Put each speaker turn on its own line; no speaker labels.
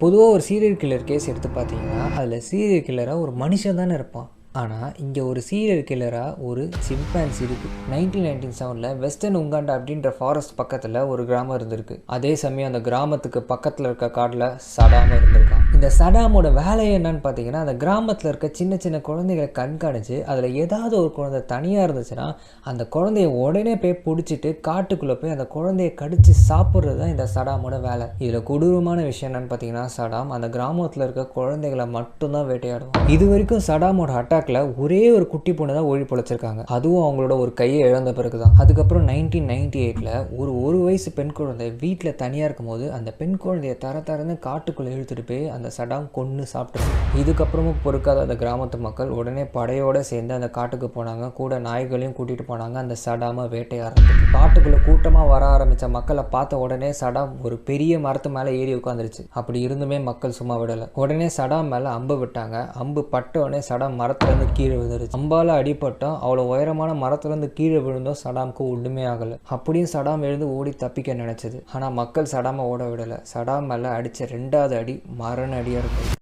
பொதுவாக ஒரு serial killer case எடுத்து பார்த்தீங்கன்னா அதில் சீரியல் கில்லராக ஒரு மனுஷன் தானே இருப்பான். ஆனால் இங்கே ஒரு சீரியல் கில்லராக ஒரு சிம்பான்சி இருக்குது. 1997 வெஸ்டர்ன் உகாண்டா அப்படின்ற ஃபாரஸ்ட் பக்கத்தில் ஒரு கிராமம் இருந்திருக்கு. அதே சமயம் அந்த கிராமத்துக்கு பக்கத்தில் இருக்க காட்டில் சடாம் இருந்திருக்கான். இந்த சடாமோட வேலை என்னன்னு பார்த்தீங்கன்னா, அந்த கிராமத்தில் இருக்க சின்ன சின்ன குழந்தைகளை கண்காணித்து அதில் ஏதாவது ஒரு குழந்தை தனியாக இருந்துச்சுன்னா அந்த குழந்தைய உடனே போய் பிடிச்சிட்டு காட்டுக்குள்ளே போய் அந்த குழந்தைய கடித்து சாப்பிட்றது தான் இந்த சடாமோட வேலை. இதில் கொடூரமான விஷயம் என்னன்னு பார்த்தீங்கன்னா, சடாம் அந்த கிராமத்தில் இருக்க குழந்தைகளை மட்டும்தான் வேட்டையாடுவான். இது வரைக்கும் சடாமோட அட்டாக் ஒரே ஒரு குட்டி பொண்ணு தான் ஓடி பொழைச்சிருக்காங்க. அதுவும் அவங்களோட ஒரு கையை இழந்த பிறகு தான். அதுக்கப்புறம் 1998 ஒரு வயசு பெண் குழந்தை வீட்டில் தனியாக இருக்கும்போது அந்த பெண் குழந்தைய தரன்னு காட்டுக்குள்ளே இழுத்துட்டு போய் அந்த சடாம் கொன்று சாப்பிட்டு, இதுக்கப்புறமும் பொறுக்காத அந்த கிராமத்து மக்கள் உடனே படையோடு சேர்ந்து அந்த காட்டுக்கு போனாங்க. கூட நாய்களையும் கூட்டிகிட்டு போனாங்க அந்த சடாமை வேட்டையாடுறதுக்கு. காட்டுக்குள்ளே கூட்டமாக வர ஆரம்பித்த மக்களை பார்த்த உடனே சடாம் ஒரு பெரிய மரத்து மேலே ஏறி உட்காந்துருச்சு. அப்படி இருந்துமே மக்கள் சும்மா விடலை. உடனே சடாம் மேலே அம்பு விட்டாங்க. அம்பு பட்ட உடனே சடாம் மரத்துல கீழே விழுந்துருச்சு. அம்பால அடிபட்டோம். அவ்வளோ உயரமான மரத்துல இருந்து கீழே விழுந்தோம். சடாமுக்கு ஒண்ணுமே ஆகலை. அப்படியும் சடாம் எழுந்து ஓடி தப்பிக்க நினைச்சது. ஆனால் மக்கள் சடாமை ஓட விடலை. சடாம் மேலே அடித்த 2வது அடி மரண அடியாக இருக்கும்.